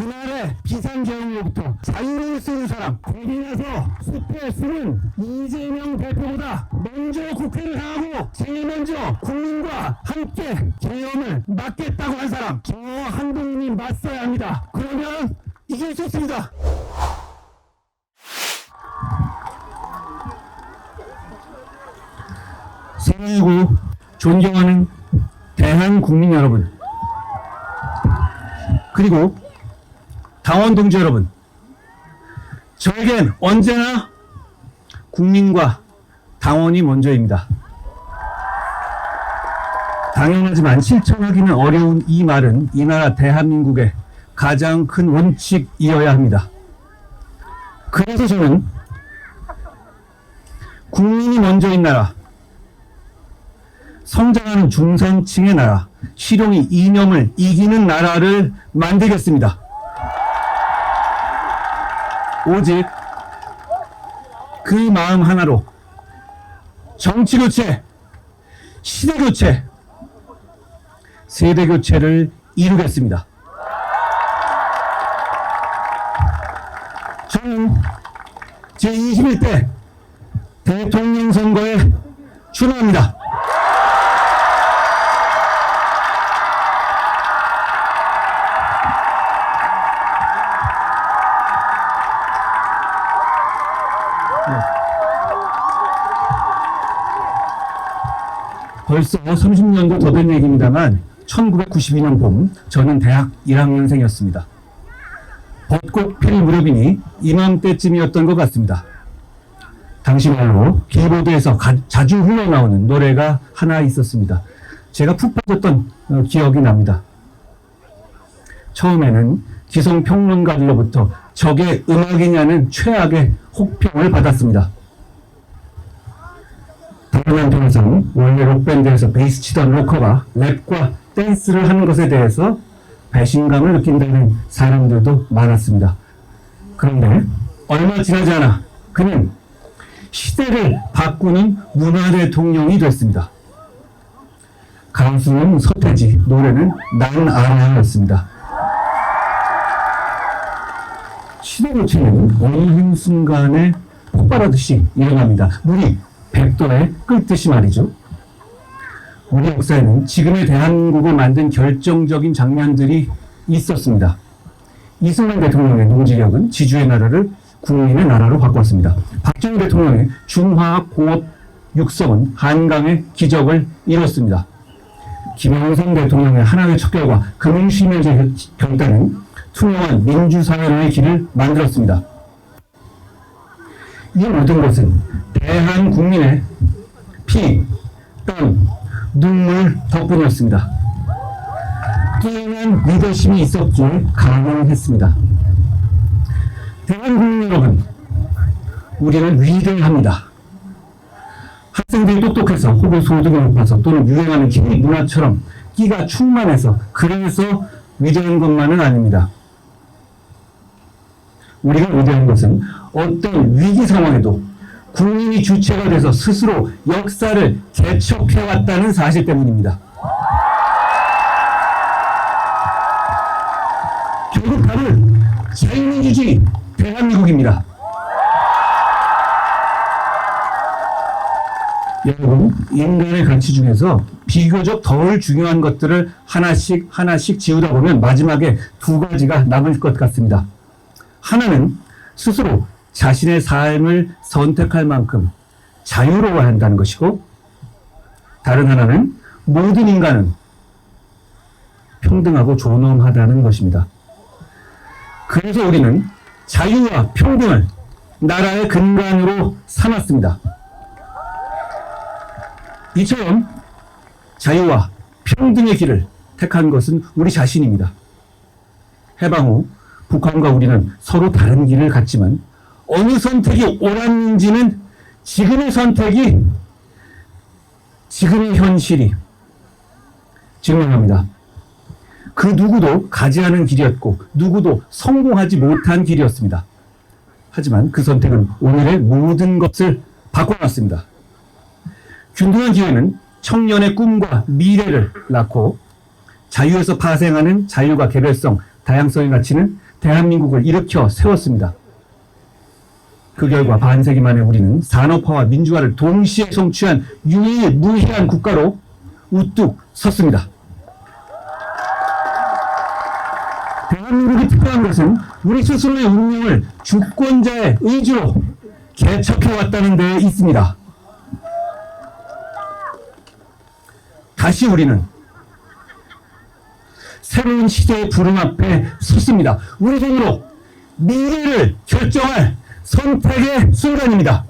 그날의 비상계엄으로부터 자유를 쓰는 사람, 거기 나서 숲에 쓰는 이재명 대표보다 먼저 국회를 하고 제일 먼저 국민과 함께 계엄을 막겠다고 한 사람, 저 한동훈이 맞서야 합니다. 그러면 이길 수 있습니다. 사랑하고 존경하는 대한국민 여러분, 그리고 당원 동지 여러분, 저에겐 언제나 국민과 당원이 먼저입니다. 당연하지만 실천하기는 어려운 이 말은 이 나라 대한민국의 가장 큰 원칙이어야 합니다. 그래서 저는 국민이 먼저인 나라, 성장하는 중산층의 나라, 실용이 이념을 이기는 나라를 만들겠습니다. 오직 그 마음 하나로 정치교체, 시대교체, 세대교체를 이루겠습니다. 저는 제21대 대통령 선거에 출마합니다. 벌써 30년도 더 된 얘기입니다만 1992년 봄 저는 대학 1학년생이었습니다. 벚꽃 필 무렵이니 이맘때쯤이었던 것 같습니다. 당시 말로 길보드에서 자주 흘러나오는 노래가 하나 있었습니다. 제가 푹 빠졌던 기억이 납니다. 처음에는 기성평론가들로부터 저게 음악이냐는 최악의 혹평을 받았습니다. 다른 한편에서는 원래 록밴드에서 베이스 치던 로커가 랩과 댄스를 하는 것에 대해서 배신감을 느낀다는 사람들도 많았습니다. 그런데 얼마 지나지 않아 그는 시대를 바꾸는 문화 대통령이 됐습니다. 가수는 서태지, 노래는 난 알아였습니다. 시대 교체는 어느 한순간에 폭발하듯이 일어납니다. 물이 백도에 끓듯이 말이죠. 우리 역사에는 지금의 대한민국을 만든 결정적인 장면들이 있었습니다. 이승만 대통령의 농지력은 지주의 나라를 국민의 나라로 바꿨습니다. 박정희 대통령의 중화공업 육성은 한강의 기적을 이뤘습니다. 김영삼 대통령의 하나의 척결과 금융실명제 결단은 투명한 민주사회의 길을 만들었습니다. 이 모든 것은 대한국민의 피, 땀, 눈물 덕분이었습니다. 뛰어난 리더십이 있었기에 가능했습니다. 대한국민 여러분, 우리는 위대합니다. 학생들이 똑똑해서 혹은 소득이 높아서 또는 유행하는 기미 문화처럼 끼가 충만해서 그래서 위대한 것만은 아닙니다. 우리가 위대한 것은 어떤 위기 상황에도 국민이 주체가 돼서 스스로 역사를 개척해왔다는 사실 때문입니다. 결국 답은 자유민주주의 대한민국입니다. 여러분, 인간의 가치 중에서 비교적 덜 중요한 것들을 하나씩 지우다 보면 마지막에 두 가지가 남을 것 같습니다. 하나는 스스로 자신의 삶을 선택할 만큼 자유로워야 한다는 것이고, 다른 하나는 모든 인간은 평등하고 존엄하다는 것입니다. 그래서 우리는 자유와 평등을 나라의 근간으로 삼았습니다. 이처럼 자유와 평등의 길을 택한 것은 우리 자신입니다. 해방 후 북한과 우리는 서로 다른 길을 갔지만 어느 선택이 옳았는지는 지금의 선택이, 지금의 현실이 증명합니다. 그 누구도 가지 않은 길이었고 누구도 성공하지 못한 길이었습니다. 하지만 그 선택은 오늘의 모든 것을 바꿔놨습니다. 균등한 기회는 청년의 꿈과 미래를 낳고 자유에서 파생하는 자유가 개별성, 다양성의 가치는 대한민국을 일으켜 세웠습니다. 그 결과 반세기 만에 우리는 산업화와 민주화를 동시에 성취한 유일무이한 국가로 우뚝 섰습니다. 대한민국이 특별한 것은 우리 스스로의 운명을 주권자의 의지로 개척해왔다는 데 있습니다. 다시 우리는 새로운 시대의 부름 앞에 섰습니다. 우리 손으로 미래를 결정할 선택의 순간입니다.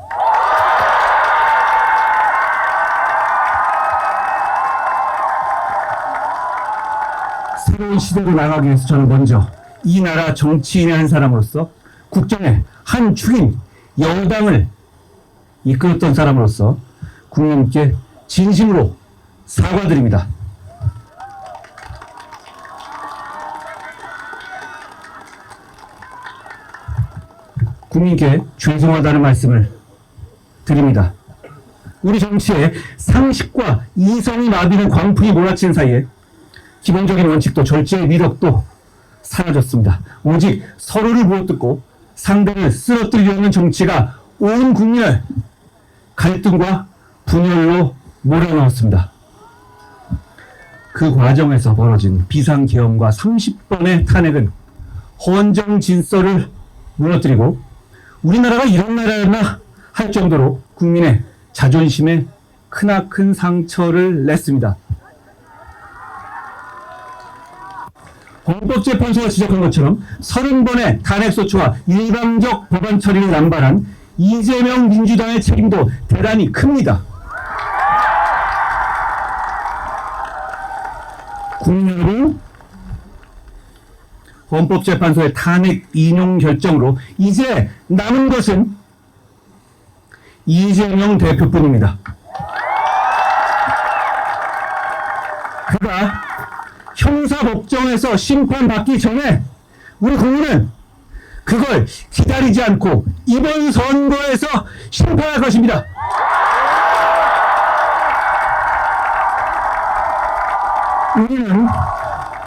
새로운 시대로 나가기 위해서 저는 먼저 이 나라 정치인의 한 사람으로서, 국정의 한 축인 여당을 이끌었던 사람으로서 국민께 진심으로 사과드립니다. 국민께 죄송하다는 말씀을 드립니다. 우리 정치에 상식과 이성이 마비는 광풍이 몰아치는 사이에 기본적인 원칙도 절제의 미덕도 사라졌습니다. 오직 서로를 물어뜯고 상대를 쓰러뜨리려는 정치가 온 국민을 갈등과 분열로 몰아넣었습니다. 그 과정에서 벌어진 비상계엄과 30번의 탄핵은 헌정 질서를 무너뜨리고 우리나라가 이런 나라였나 할 정도로 국민의 자존심에 크나큰 상처를 냈습니다. 헌법재판소가 지적한 것처럼 30번의 탄핵소추와 일방적 법안 처리를 남발한 이재명 민주당의 책임도 대단히 큽니다. 국민 여러분, 헌법재판소의 탄핵 인용 결정으로 이제 남은 것은 이재명 대표뿐입니다. 그가 형사법정에서 심판받기 전에 우리 국민은 그걸 기다리지 않고 이번 선거에서 심판할 것입니다. 우리는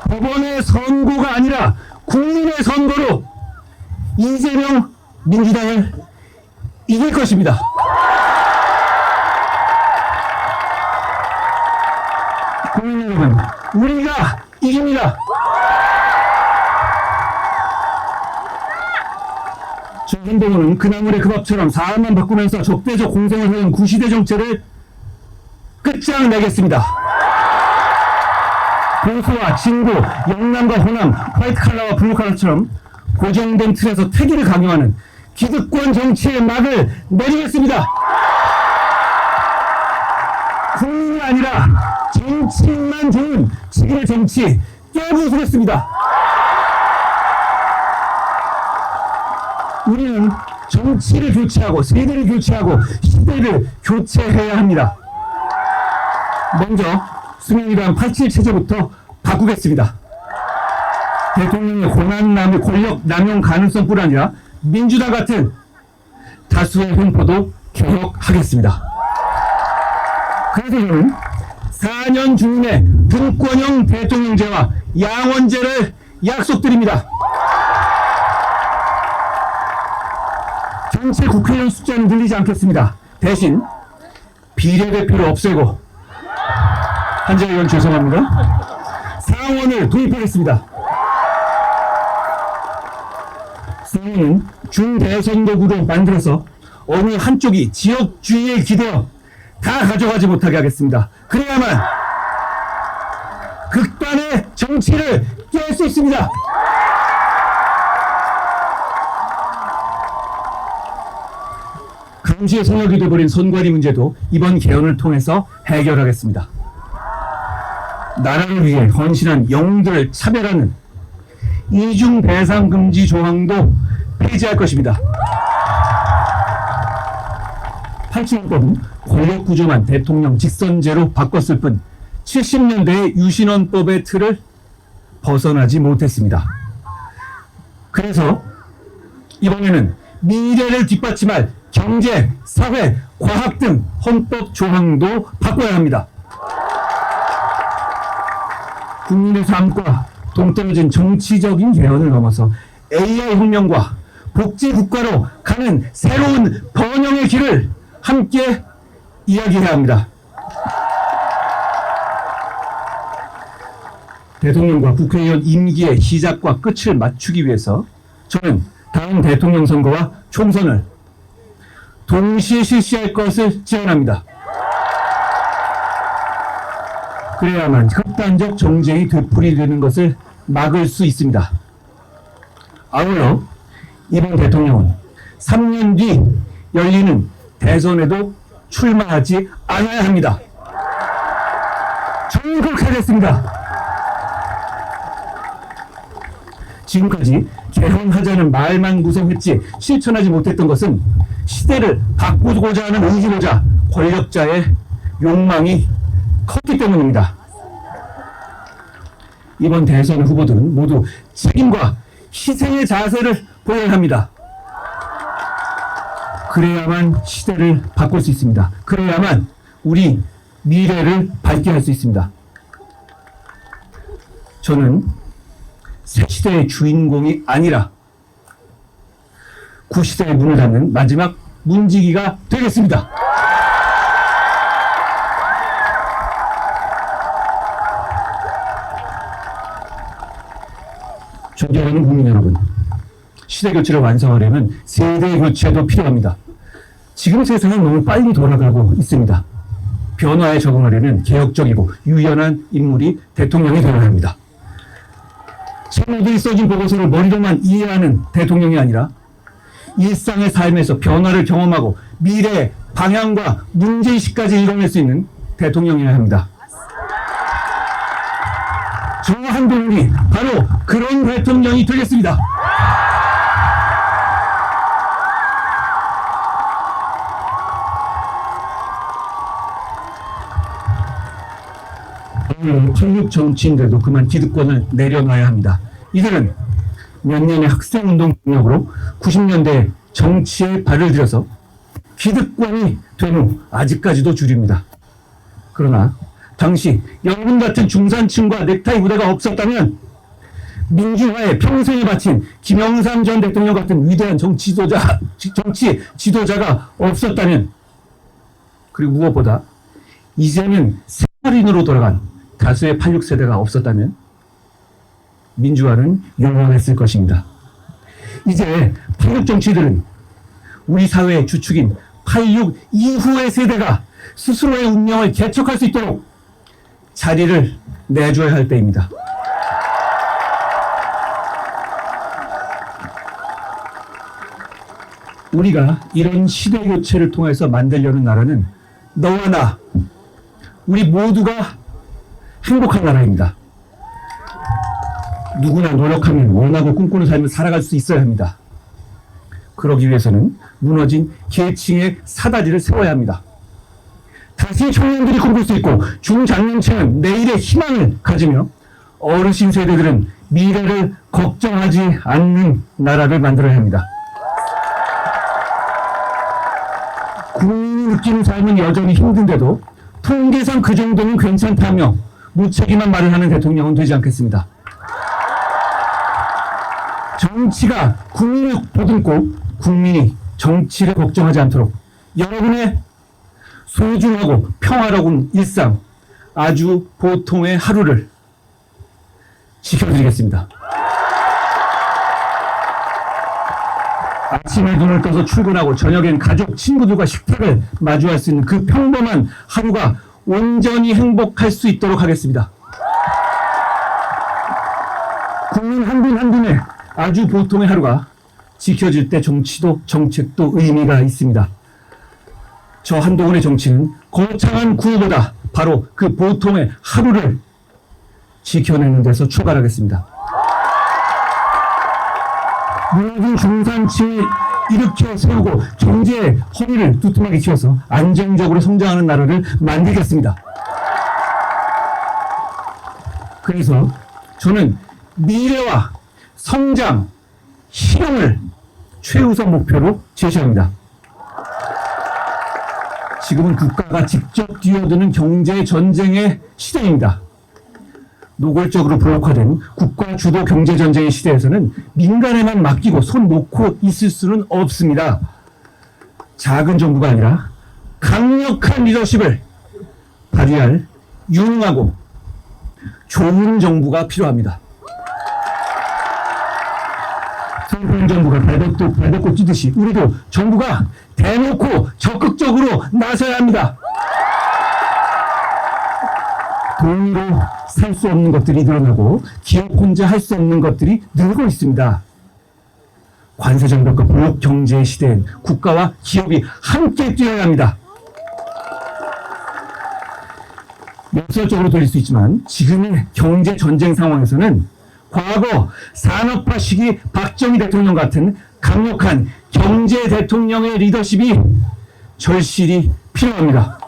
법원의 선고가 아니라 국민의 선거로 이재명 민주당을 이길 것입니다. 국민 여러분, 우리가 이깁니다. 정신동은 그나물의 그 밥처럼 사안만 바꾸면서 적대적 공생을 하는 구시대 정체를 끝장내겠습니다. 보수와 진보, 영남과 호남, 화이트칼라와 블루칼라처럼 고정된 틀에서 태기를 강요하는 기득권 정치의 막을 내리겠습니다. 국민이 아니라 정치인만 좋은 지금의 정치 깨부수겠습니다. 우리는 정치를 교체하고 세대를 교체하고 시대를 교체해야 합니다. 먼저 수명이란 87 체제부터 바꾸겠습니다. 대통령의 권력 남용 가능성뿐 아니라 민주당 같은 다수의 횡포도 개혁하겠습니다. 그래서 저는 4년 중임의 분권형 대통령제와 양원제를 약속드립니다. 전체 국회의원 숫자는 늘리지 않겠습니다. 대신 비례대표를 없애고, 한재 의원 죄송합니다, 상원을 도입하겠습니다. 상원은 중대선거구로 만들어서 어느 한쪽이 지역주의에 기대어 다 가져가지 못하게 하겠습니다. 그래야만 극단의 정치를 깰 수 있습니다. 감시의 성역이 되어버린 선관위 문제도 이번 개헌을 통해서 해결하겠습니다. 나라를 위해 헌신한 영웅들을 차별하는 이중 대상 금지 조항도 폐지할 것입니다. 87헌법은 권력 구조만 대통령 직선제로 바꿨을 뿐 70년대의 유신헌법의 틀을 벗어나지 못했습니다. 그래서 이번에는 미래를 뒷받침할 경제, 사회, 과학 등 헌법 조항도 바꿔야 합니다. 국민의 삶과 동떨어진 정치적인 개헌을 넘어서 AI 혁명과 복지 국가로 가는 새로운 번영의 길을 함께 이야기해야 합니다. 대통령과 국회의원 임기의 시작과 끝을 맞추기 위해서 저는 다음 대통령 선거와 총선을 동시에 실시할 것을 제안합니다. 그래야만 극단적 정쟁이 되풀이되는 것을 막을 수 있습니다. 아울러 이번 대통령은 3년 뒤 열리는 대선에도 출마하지 않아야 합니다. 정국하겠습니다. 지금까지 개헌하자는 말만 구성했지 실천하지 못했던 것은 시대를 바꾸고자 하는 의지보다 권력자의 욕망이 컸기 때문입니다. 이번 대선 후보들은 모두 책임과 희생의 자세를 보여야 합니다. 그래야만 시대를 바꿀 수 있습니다. 그래야만 우리 미래를 밝게 할 수 있습니다. 저는 새 시대의 주인공이 아니라 구시대의 문을 닫는 마지막 문지기가 되겠습니다. 존경하는 국민 여러분, 시대 교체를 완성하려면 세대 교체도 필요합니다. 지금 세상은 너무 빨리 돌아가고 있습니다. 변화에 적응하려면 개혁적이고 유연한 인물이 대통령이 되어야 합니다. 친구들이 써진 보고서를 머리로만 이해하는 대통령이 아니라 일상의 삶에서 변화를 경험하고 미래의 방향과 문제의식까지 이뤄낼 수 있는 대통령이어야 합니다. 저 한동훈이 바로 그런 대통령이 되겠습니다. 천육 정치인들도 그만 기득권을 내려놔야 합니다. 이들은 몇 년의 학생운동 경력으로 90년대 정치에 발을 들여서 기득권이 된 후 아직까지도 주류입니다. 그러나 당시 연금 같은 중산층과 넥타이 부대가 없었다면 민주화에 평생을 바친 김영삼 전 대통령 같은 위대한 정치 지도자가 없었다면, 그리고 무엇보다 이제는 생활인으로 돌아간 다수의 86세대가 없었다면 민주화는 영원했을 것입니다. 이제 86 정치들은 우리 사회의 주축인 86 이후의 세대가 스스로의 운명을 개척할 수 있도록 자리를 내줘야 할 때입니다. 우리가 이런 시대 교체를 통해서 만들려는 나라는 너와 나, 우리 모두가 행복한 나라입니다. 누구나 노력하면 원하고 꿈꾸는 삶을 살아갈 수 있어야 합니다. 그러기 위해서는 무너진 계층의 사다리를 세워야 합니다. 다시 청년들이 꿈꿀 수 있고 중장년층은 내일의 희망을 가지며 어르신 세대들은 미래를 걱정하지 않는 나라를 만들어야 합니다. 국민이 느끼는 삶은 여전히 힘든데도 통계상 그 정도는 괜찮다며 무책임한 말을 하는 대통령은 되지 않겠습니다. 정치가 국민을 보듬고 국민이 정치를 걱정하지 않도록 여러분의 소중하고 평화로운 일상, 아주 보통의 하루를 지켜드리겠습니다. 아침에 눈을 떠서 출근하고 저녁엔 가족, 친구들과 식탁을 마주할 수 있는 그 평범한 하루가 온전히 행복할 수 있도록 하겠습니다. 국민 한 분 한 분의 아주 보통의 하루가 지켜질 때 정치도 정책도 의미가 있습니다. 저 한동훈의 정치는 거창한 구호보다 바로 그 보통의 하루를 지켜내는 데서 출발하겠습니다. 모든 중산층을 일으켜 세우고 경제의 허리를 두툼하게 키워서 안정적으로 성장하는 나라를 만들겠습니다. 그래서 저는 미래와 성장, 실용을 최우선 목표로 제시합니다. 지금은 국가가 직접 뛰어드는 경제 전쟁의 시대입니다. 노골적으로 블록화된 국가 주도 경제 전쟁의 시대에서는 민간에만 맡기고 손 놓고 있을 수는 없습니다. 작은 정부가 아니라 강력한 리더십을 발휘할 유능하고 좋은 정부가 필요합니다. 성공 정부가 발벗고 뛰듯이 우리도 정부가 대놓고 적극적으로 나서야 합니다. 돈으로 살 수 없는 것들이 늘어나고 기업 혼자 할 수 없는 것들이 늘고 있습니다. 관세 정책과 블록 경제의 시대엔 국가와 기업이 함께 뛰어야 합니다. 역설적으로 들릴 수 있지만 지금의 경제 전쟁 상황에서는 과거 산업화 시기 박정희 대통령 같은 강력한 경제 대통령의 리더십이 절실히 필요합니다.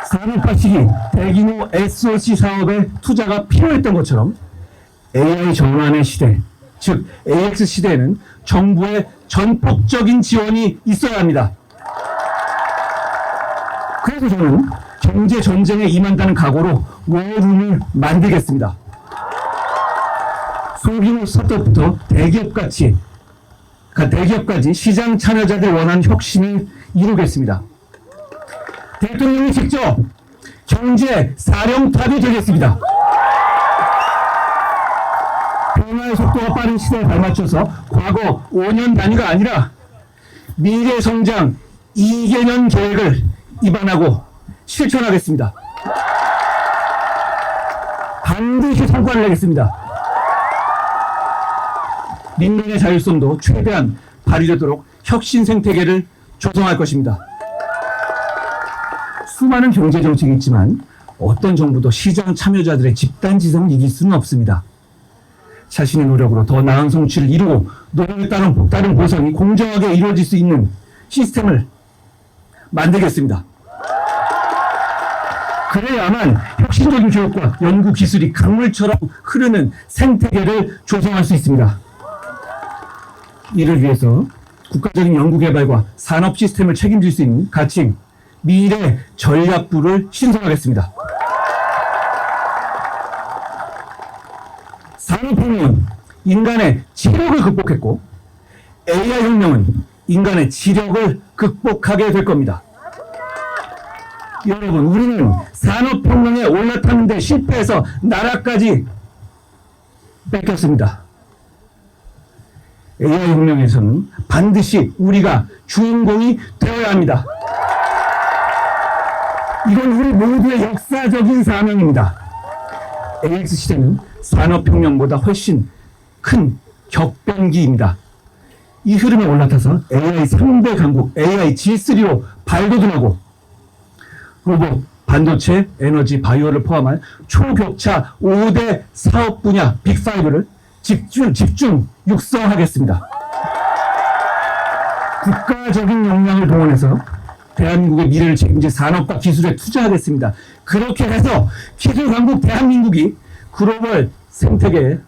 산업화 시기 대규모 SOC 사업에 투자가 필요했던 것처럼 AI 전환의 시대, 즉 AX 시대에는 정부의 전폭적인 지원이 있어야 합니다. 그래서 저는 경제 전쟁에 임한다는 각오로 원룸을 만들겠습니다. 소규모 스타트업부터 대기업까지 시장 참여자들 원하는 혁신을 이루겠습니다. 대통령이 직접 경제 사령탑이 되겠습니다. 변화의 속도가 빠른 시대에 발맞춰서 과거 5년 단위가 아니라 미래 성장 2개년 계획을 입안하고 실천하겠습니다. 반드시 성과를 내겠습니다. 민간의 자율성도 최대한 발휘되도록 혁신 생태계를 조성할 것입니다. 수많은 경제 정책이 있지만 어떤 정부도 시장 참여자들의 집단 지성을 이길 수는 없습니다. 자신의 노력으로 더 나은 성취를 이루고 노력에 따른 보상이 공정하게 이루어질 수 있는 시스템을 만들겠습니다. 그래야만 혁신적인 교육과 연구 기술이 강물처럼 흐르는 생태계를 조성할 수 있습니다. 이를 위해서 국가적인 연구개발과 산업 시스템을 책임질 수 있는 가칭 미래 전략부를 신설하겠습니다. 산업혁명은 인간의 지력을 극복했고 AI 혁명은 인간의 지력을 극복하게 될 겁니다. 여러분, 우리는 산업혁명에 올라타는데 실패해서 나라까지 뺏겼습니다. AI 혁명에서는 반드시 우리가 주인공이 되어야 합니다. 이건 우리 모두의 역사적인 사명입니다. AX 시대는 산업혁명보다 훨씬 큰 격변기입니다. 이 흐름에 올라타서 AI 3대 강국, AI G3로 발돋움하고 로봇, 반도체, 에너지, 바이오를 포함한 초격차 5대 사업 분야 빅5를 집중 육성하겠습니다. 국가적인 역량을 동원해서 대한민국의 미래를 책임질 산업과 기술에 투자하겠습니다. 그렇게 해서 기술 강국 대한민국이 글로벌 생태계의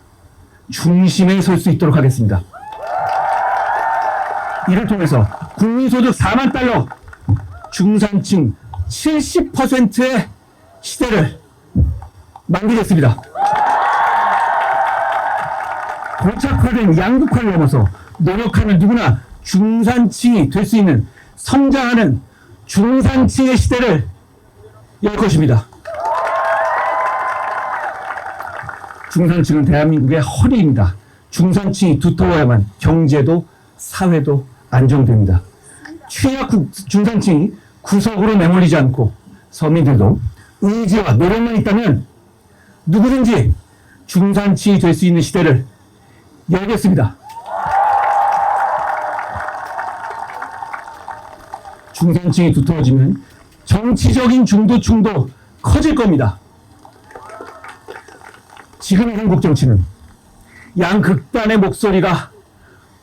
중심에 설 수 있도록 하겠습니다. 이를 통해서 국민소득 4만 달러, 중산층 70%의 시대를 만들겠습니다. 고착화된 양극화를 넘어서 노력하는 누구나 중산층이 될 수 있는 성장하는 중산층의 시대를 열 것입니다. 중산층은 대한민국의 허리입니다. 중산층이 두터워야만 경제도 사회도 안정됩니다. 취약 중산층이 구석으로 내몰리지 않고 서민들도 의지와 노력만 있다면 누구든지 중산층이 될 수 있는 시대를 열겠습니다. 중산층이 두터워지면 정치적인 중도층도 커질 겁니다. 지금의 한국 정치는 양극단의 목소리가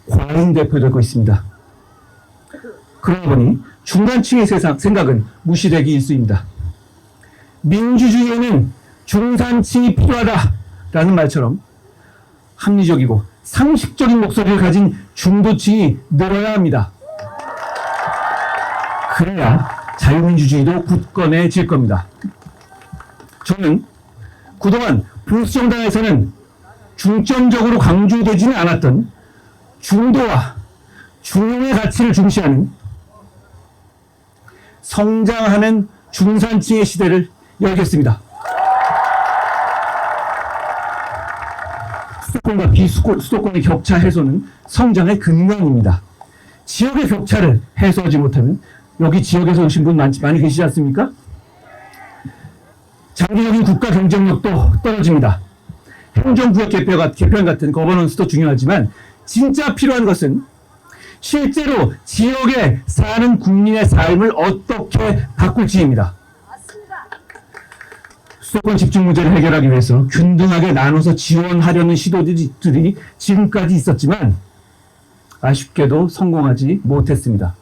과잉대표되고 있습니다. 그러다 보니 중간층의 생각은 무시되기 일쑤입니다. 민주주의에는 중산층이 필요하다라는 말처럼 합리적이고 상식적인 목소리를 가진 중도층이 늘어야 합니다. 그래야 자유민주주의도 굳건해질 겁니다. 저는 그동안 보수 정당에서는 중점적으로 강조되지는 않았던 중도와 중용의 가치를 중시하는 성장하는 중산층의 시대를 열겠습니다. 수도권과 비수도권의 격차 해소는 성장의 근간입니다. 지역의 격차를 해소하지 못하면 여기 지역에서 오신 분 많이 계시지 않습니까? 장기적인 국가 경쟁력도 떨어집니다. 행정구역 개편 같은 거버넌스도 중요하지만 진짜 필요한 것은 실제로 지역에 사는 국민의 삶을 어떻게 바꿀지입니다. 수도권 집중 문제를 해결하기 위해서 균등하게 나눠서 지원하려는 시도들이 지금까지 있었지만 아쉽게도 성공하지 못했습니다.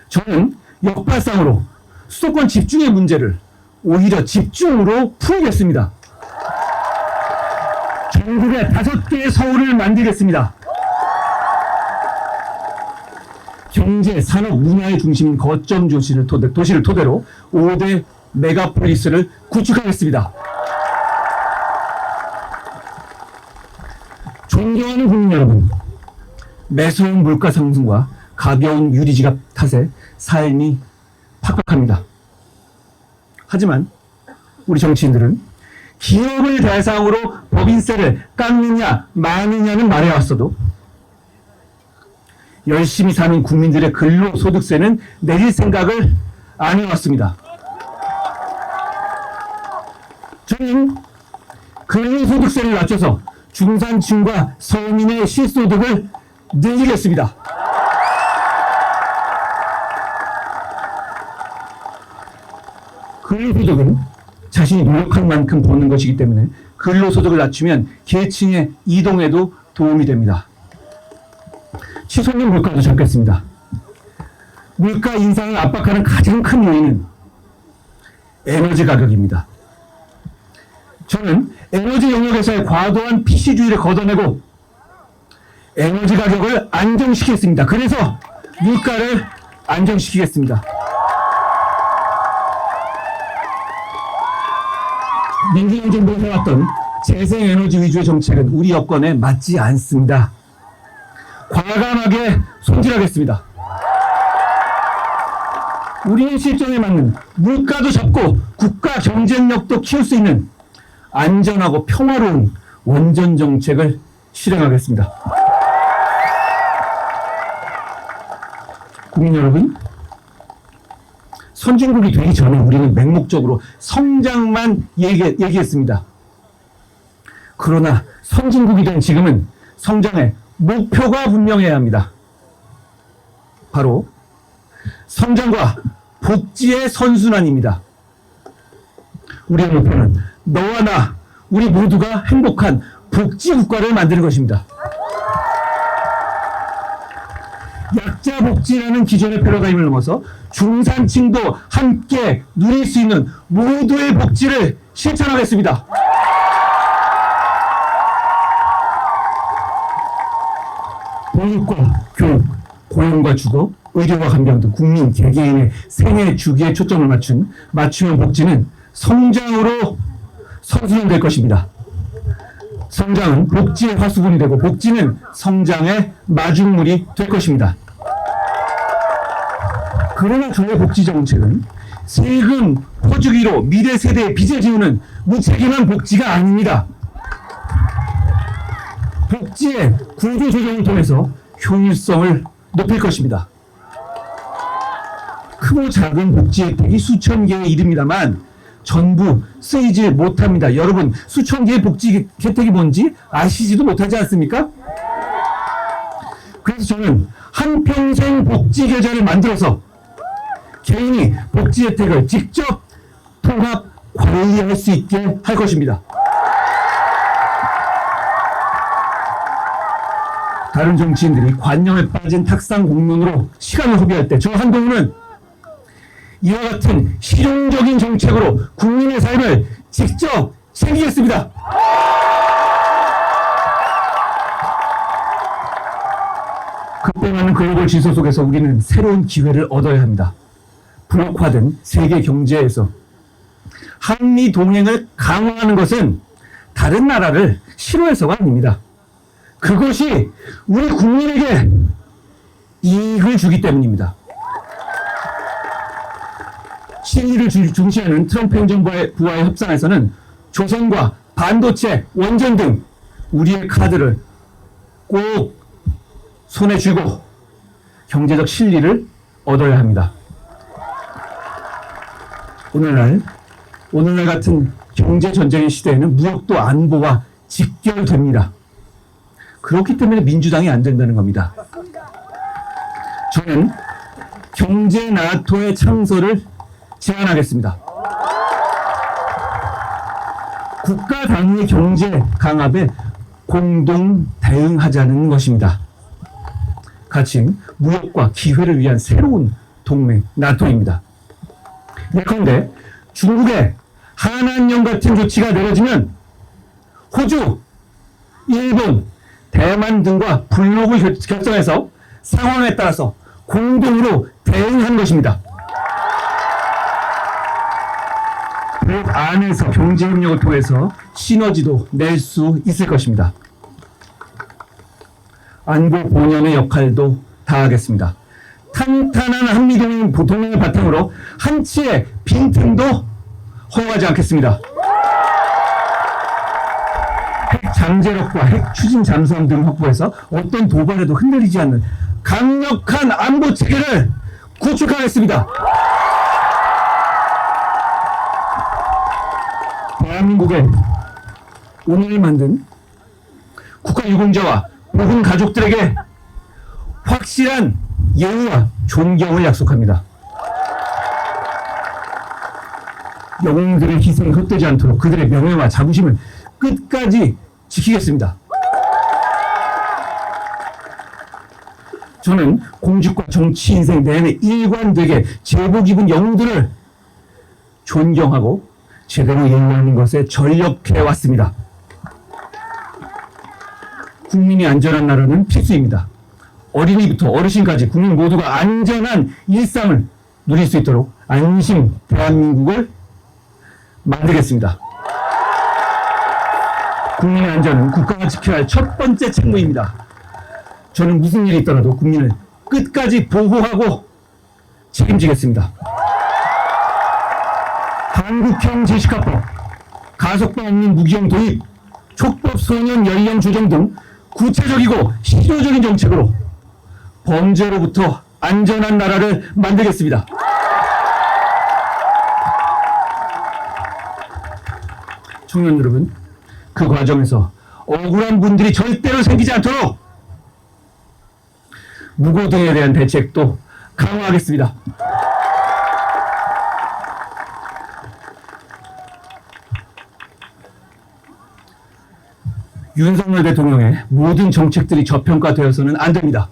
저는 역발상으로 수도권 집중의 문제를 오히려 집중으로 풀겠습니다. 전국에 5개의 서울을 만들겠습니다. 경제, 산업, 문화의 중심인 거점 도시를 토대로 5대 메가폴리스를 구축하겠습니다. 존경하는 국민 여러분, 매서운 물가 상승과 가벼운 유리지갑 탓에 삶이 팍팍합니다. 하지만 우리 정치인들은 기업을 대상으로 법인세를 깎느냐 마느냐는 말해왔어도 열심히 사는 국민들의 근로소득세는 내릴 생각을 안 해왔습니다. 저는 근로소득세를 낮춰서 중산층과 서민의 실소득을 늘리겠습니다. 근로소득은 자신이 노력한 만큼 버는 것이기 때문에 근로소득을 낮추면 계층의 이동에도 도움이 됩니다. 치솟는 물가도 잡겠습니다. 물가 인상을 압박하는 가장 큰 요인은 에너지 가격입니다. 저는 에너지 영역에서의 과도한 PC주의를 걷어내고 에너지 가격을 안정시키겠습니다. 그래서 물가를 안정시키겠습니다. 민주당 정부가 해왔던 재생에너지 위주의 정책은 우리 여건에 맞지 않습니다. 과감하게 손질하겠습니다. 우리의 실정에 맞는 물가도 잡고 국가 경쟁력도 키울 수 있는 안전하고 평화로운 원전 정책을 실행하겠습니다. 국민 여러분, 선진국이 되기 전에 우리는 맹목적으로 성장만 얘기했습니다. 그러나 선진국이 된 지금은 성장의 목표가 분명해야 합니다. 바로 성장과 복지의 선순환입니다. 우리의 목표는 너와 나, 우리 모두가 행복한 복지국가를 만드는 것입니다. 약자 복지라는 기존의 패러다임을 넘어서 중산층도 함께 누릴 수 있는 모두의 복지를 실천하겠습니다. 보육과 교육, 고용과 주거, 의료와 간병 등 국민 개개인의 생애 주기에 초점을 맞추면 복지는 성장으로 선순환될 것입니다. 성장은 복지의 화수분이 되고 복지는 성장의 마중물이 될 것입니다. 그러나 저의 복지 정책은 세금 퍼주기로 미래 세대의 빚을 지우는 무책임한 복지가 아닙니다. 복지의 구조 조정을 통해서 효율성을 높일 것입니다. 크고 작은 복지 혜택이 수천 개에 이릅니다만 전부 쓰이지 못합니다. 여러분, 수천 개의 복지 혜택이 뭔지 아시지도 못하지 않습니까? 그래서 저는 한평생 복지 계좌를 만들어서 개인이 복지 혜택을 직접 통합 관리할 수 있게 할 것입니다. 다른 정치인들이 관념에 빠진 탁상 공론으로 시간을 소비할 때 저 한동훈은 이와 같은 실용적인 정책으로 국민의 삶을 직접 챙기겠습니다. 급변하는 글로벌 질서 속에서 우리는 새로운 기회를 얻어야 합니다. 불확화된 세계 경제에서 한미 동맹을 강화하는 것은 다른 나라를 싫어해서가 아닙니다. 그것이 우리 국민에게 이익을 주기 때문입니다. 실리를 중시하는 트럼프 행정부와의 협상에서는 조선과 반도체, 원전 등 우리의 카드를 꼭 손에 쥐고 경제적 실리를 얻어야 합니다. 오늘날 같은 경제 전쟁의 시대에는 무역도 안보와 직결됩니다. 그렇기 때문에 민주당이 안 된다는 겁니다. 저는 경제 나토의 창설을 제안하겠습니다. 국가 단위 경제 강압에 공동 대응하자는 것입니다. 같이 무역과 기회를 위한 새로운 동맹 나토입니다. 예컨대 중국의 한한령 같은 조치가 내려지면 호주, 일본, 대만 등과 블록을 결성해서 상황에 따라서 공동으로 대응한 것입니다. 그 안에서 경제협력을 통해서 시너지도 낼 수 있을 것입니다. 안보 본연의 역할도 다하겠습니다. 탄탄한 한미동맹 동맹을 바탕으로 한치의 빈틈도 허용하지 않겠습니다. 핵 잠재력과 핵 추진 잠수함 등 확보해서 어떤 도발에도 흔들리지 않는 강력한 안보 체계를 구축하겠습니다. 대한민국의 오늘 만든 국가 유공자와 모든 가족들에게 확실한 예의와 존경을 약속합니다. 영웅들의 희생이 헛되지 않도록 그들의 명예와 자부심을 끝까지 지키겠습니다. 저는 공직과 정치 인생 내내 일관되게 제복 입은 영웅들을 존경하고 제대로 예우하는 것에 전력해 왔습니다. 국민이 안전한 나라는 필수입니다. 어린이부터 어르신까지 국민 모두가 안전한 일상을 누릴 수 있도록 안심 대한민국을 만들겠습니다. 국민의 안전은 국가가 지켜야 할 첫 번째 책무입니다. 저는 무슨 일이 있더라도 국민을 끝까지 보호하고 책임지겠습니다. 한국형 제시카법, 가석방 없는 무기형 도입, 촉법 소년 연령 조정 등 구체적이고 실효적인 정책으로 범죄로부터 안전한 나라를 만들겠습니다. 청년 여러분, 그 과정에서 억울한 분들이 절대로 생기지 않도록 무고등에 대한 대책도 강화하겠습니다. 윤석열 대통령의 모든 정책들이 저평가되어서는 안 됩니다.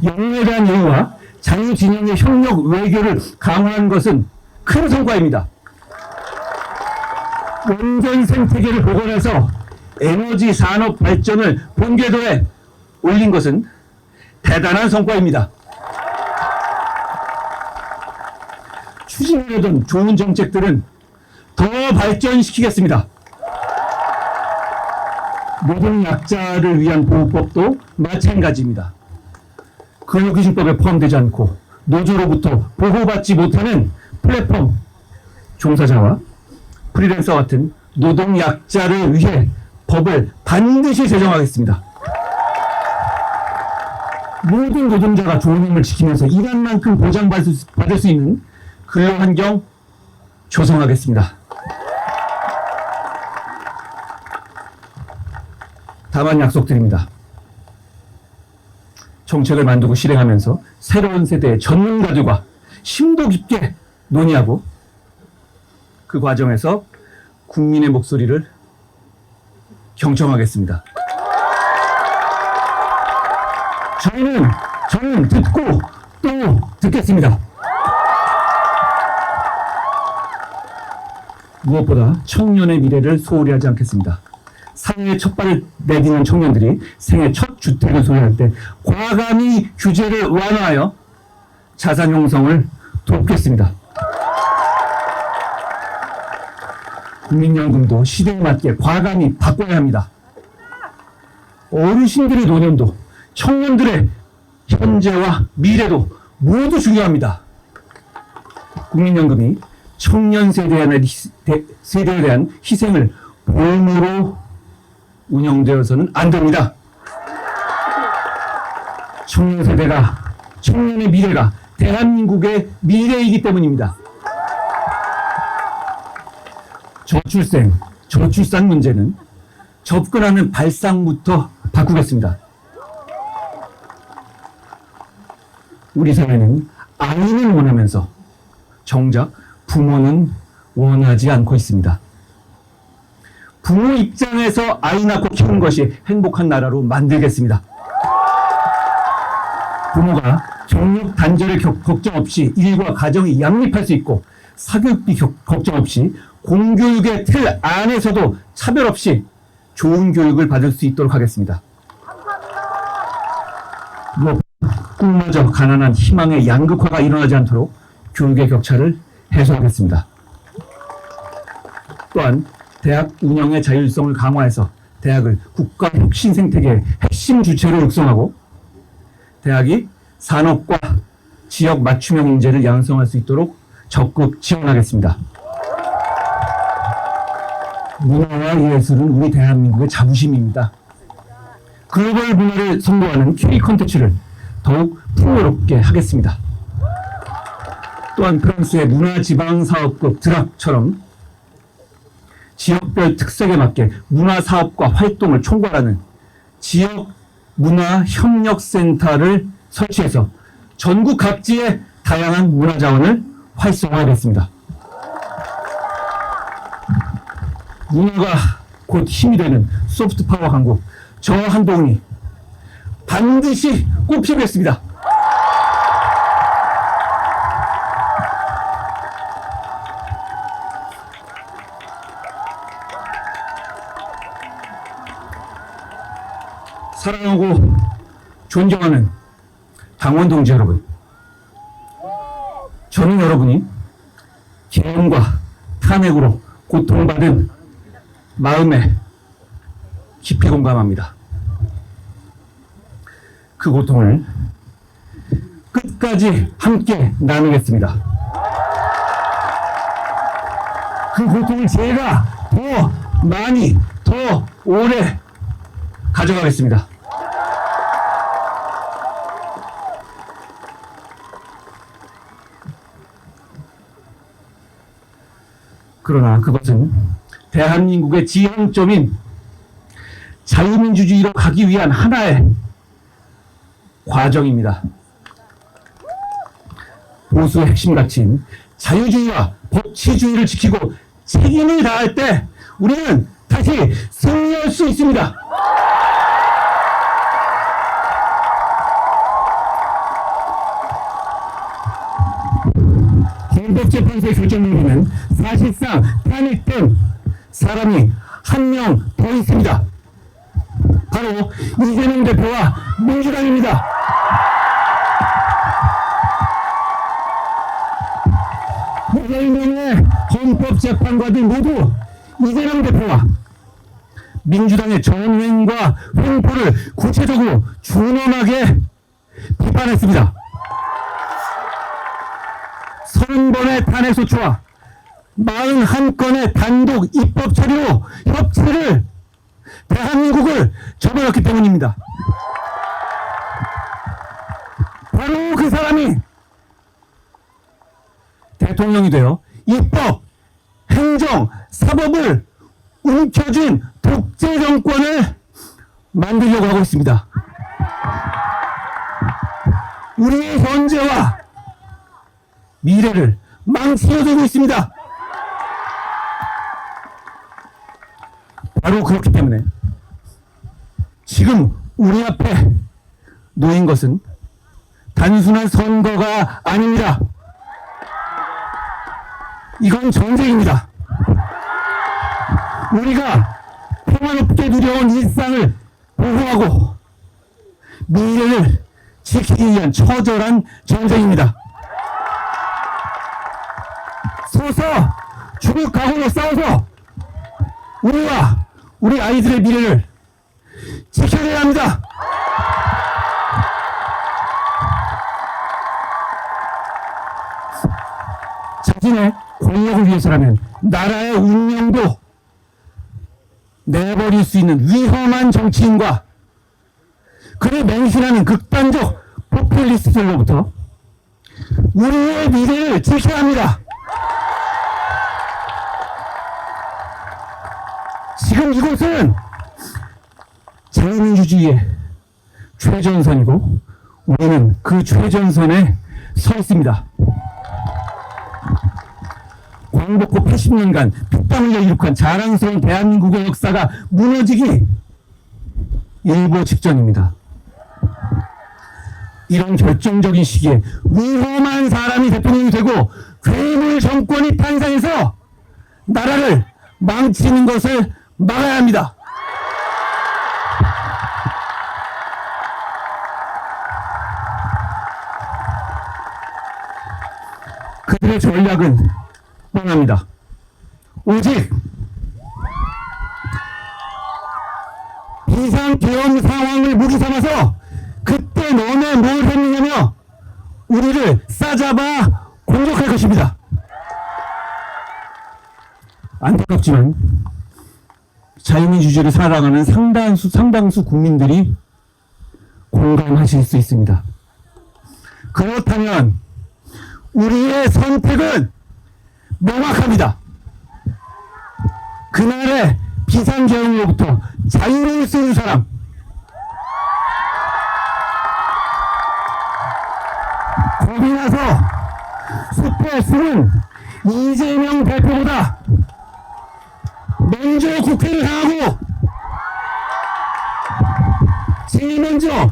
영웅에 대한 예의와 자유진영의 협력 외교를 강화한 것은 큰 성과입니다. 원전 생태계를 복원해서 에너지 산업 발전을 본궤도에 올린 것은 대단한 성과입니다. 추진하려던 좋은 정책들은 더 발전시키겠습니다. 노동 약자를 위한 보호법도 마찬가지입니다. 근로기준법에 포함되지 않고 노조로부터 보호받지 못하는 플랫폼 종사자와 프리랜서 같은 노동 약자를 위해 법을 반드시 제정하겠습니다. 모든 노동자가 좋은 힘을 지키면서 일한 만큼 보장받을 수 있는 근로환경 조성하겠습니다. 다만 약속드립니다. 정책을 만들고 실행하면서 새로운 세대의 전문가들과 심도 깊게 논의하고 그 과정에서 국민의 목소리를 경청하겠습니다. 저는 듣고 또 듣겠습니다. 무엇보다 청년의 미래를 소홀히 하지 않겠습니다. 사회의 첫 발을 내딛는 청년들이 생애 첫 주택을 소유할 때 과감히 규제를 완화하여 자산 형성을 돕겠습니다. 국민연금도 시대에 맞게 과감히 바꿔야 합니다. 어르신들의 노년도, 청년들의 현재와 미래도 모두 중요합니다. 국민연금이 청년 세대에 대한 희생을 볼모로 운영되어서는 안 됩니다. 청년 세대가, 청년의 미래가 대한민국의 미래이기 때문입니다. 저출산 문제는 접근하는 발상부터 바꾸겠습니다. 우리 사회는 아이는 원하면서 정작 부모는 원하지 않고 있습니다. 부모 입장에서 아이 낳고 키우는 것이 행복한 나라로 만들겠습니다. 부모가 경력 단절을 걱정 없이 일과 가정이 양립할 수 있고 사교육비 걱정 없이 공교육의 틀 안에서도 차별 없이 좋은 교육을 받을 수 있도록 하겠습니다. 꿈마저 가난한 희망의 양극화가 일어나지 않도록 교육의 격차를 해소하겠습니다. 또한 대학 운영의 자율성을 강화해서 대학을 국가 혁신 생태계의 핵심 주체로 육성하고 대학이 산업과 지역 맞춤형 인재를 양성할 수 있도록 적극 지원하겠습니다. 문화와 예술은 우리 대한민국의 자부심입니다. 글로벌 문화를 선도하는 K 콘텐츠를 더욱 풍요롭게 하겠습니다. 또한 프랑스의 문화지방사업국 드락처럼 지역별 특색에 맞게 문화사업과 활동을 총괄하는 지역문화협력센터를 설치해서 전국 각지의 다양한 문화자원을 활성화하겠습니다. 문화가 곧 힘이 되는 소프트파워 강국, 저 한동훈이 반드시 꼽히겠습니다. 사랑하고 존경하는 당원 동지 여러분, 저는 여러분이 계엄과 탄핵으로 고통받은 마음에 깊이 공감합니다. 그 고통을 끝까지 함께 나누겠습니다. 그 고통을 제가 더 많이, 더 오래 가져가겠습니다. 그러나 그것은 대한민국의 지향점인 자유민주주의로 가기 위한 하나의 과정입니다. 보수의 핵심 가치인 자유주의와 법치주의를 지키고 책임을 다할 때 우리는 다시 승리할 수 있습니다. 헌법재판소의 결정을 보면 사실상 탄핵된 사람이 한 명 더 있습니다. 바로 이재명 대표와 민주당입니다. 여덟 명의 헌법재판관들 모두 이재명 대표와 민주당의 전횡과 횡포를 구체적으로 준엄하게 비판했습니다. 30번의 탄핵소추와 41건의 단독 입법 처리로 협치를 대한민국을 접어놨기 때문입니다. 바로 그 사람이 대통령이 되어 입법, 행정, 사법을 움켜쥔 독재 정권을 만들려고 하고 있습니다. 우리의 현재와 미래를 망치려고 있습니다. 바로 그렇기 때문에 지금 우리 앞에 놓인 것은 단순한 선거가 아닙니다. 이건 전쟁입니다. 우리가 평화롭게 누려온 일상을 보호하고 미래를 지키기 위한 처절한 전쟁입니다. 서서 죽을 각오로 싸워서 우리와 우리 아이들의 미래를 지켜내야 합니다. 자신의 권력을 위해서라면 나라의 운명도 내버릴 수 있는 위험한 정치인과 그를 맹신하는 극단적 포퓰리스트들로부터 우리의 미래를 지켜야 합니다. 지금 이곳은 자유민주주의의 최전선이고 우리는 그 최전선에 서 있습니다. 광복후 80년간 피땀 흘려 이룩한 자랑스러운 대한민국의 역사가 무너지기 일보 직전입니다. 이런 결정적인 시기에 위험한 사람이 대통령이 되고 괴물 정권이 탄생해서 나라를 망치는 것을 막아야 합니다. 그들의 전략은 뻔합니다. 오직 비상계엄 상황을 무기 삼아서 그때 너네 뭘 했느냐며 우리를 싸잡아 공격할 것입니다. 안타깝지만 자유민주주의를 살아가는 상당수 국민들이 공감하실 수 있습니다. 그렇다면 우리의 선택은 명확합니다. 그날의 비상계엄으로부터 자유를 쓰는 사람, 겁이 나서 숲에 숨은 이재명 대표보다 먼저 국회를 향하고 제일 먼저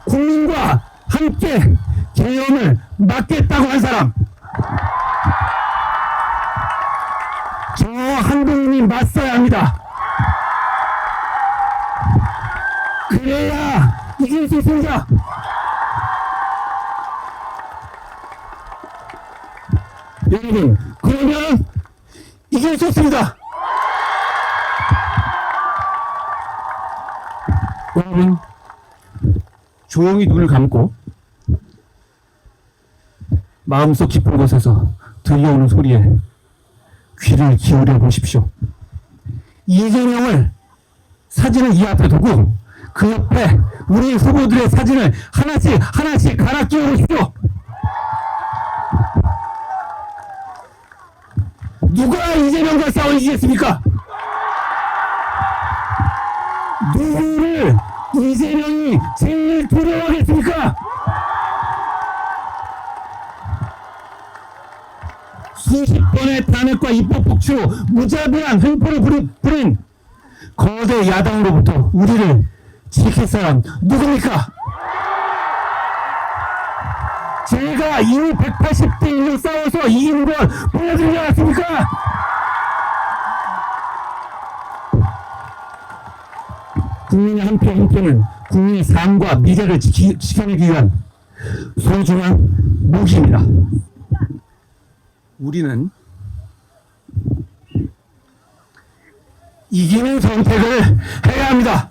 국민과 함께 계엄을 막겠다고 한 사람, 저 한국인이 맞서야 합니다. 그래야 이길 수 있습니다. 여러분, 그러면 이길 수 있습니다. 여러분, 조용히 눈을 감고 마음속 깊은 곳에서 들려오는 소리에 귀를 기울여 보십시오. 이재명을 사진을 이 앞에 두고 그 옆에 우리 후보들의 사진을 하나씩 갈아 끼워 보십시오. 누가 이재명과 싸우시겠습니까? 누구를 이재명이 제일 두려워하겠습니까? 수십 번의 탄핵과 입법 폭주, 무자비한 횡포를 부린 거대 야당으로부터 우리를 지킬 사람 누굽니까? 제가 이미 180대 1로 싸워서 이긴 걸 보여드리지 않았습니까? 국민의 한 표 한 표는 국민의 삶과 미래를 지켜내기 위한 소중한 무기입니다. 우리는 이기는 선택을 해야 합니다.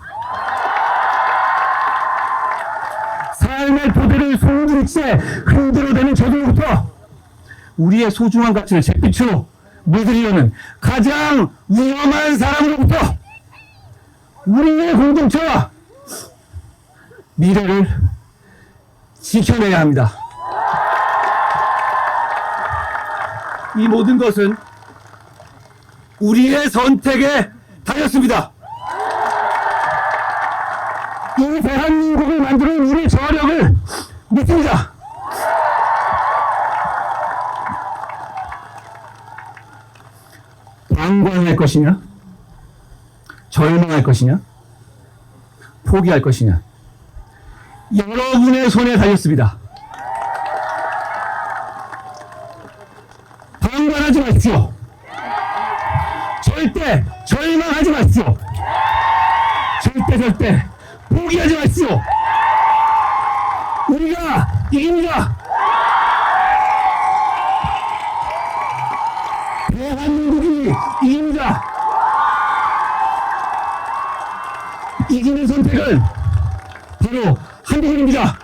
삶의 토대를 숨긴 채 흔들어대는 저들로부터 우리의 소중한 가치를 잿빛으로 물들이려는 가장 위험한 사람으로부터 우리의 공동체와 미래를 지켜내야 합니다. 이 모든 것은 우리의 선택에 달렸습니다. 이 대한민국을 만드는 우리 저력을 믿습니다. 방관할 것이냐, 절망할 것이냐, 포기할 것이냐, 여러분의 손에 달렸습니다. 방관하지 마십시오. 절대 절망하지 마십시오. 절대 포기하지 마십시오. 우리가 이깁니다. 대한민국이 이깁니다. 이기는 선택은 바로 한국인입니다.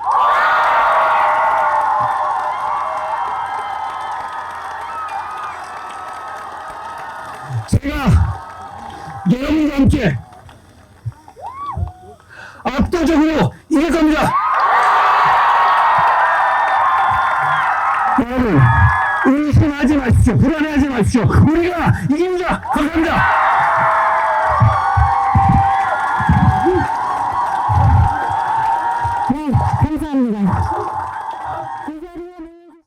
제가 여러분과 함께 압도적으로 이길 겁니다. 여러분, 의심하지 마십시오. 불안해하지 마십시오. 우리가 이깁니다. 감사합니다.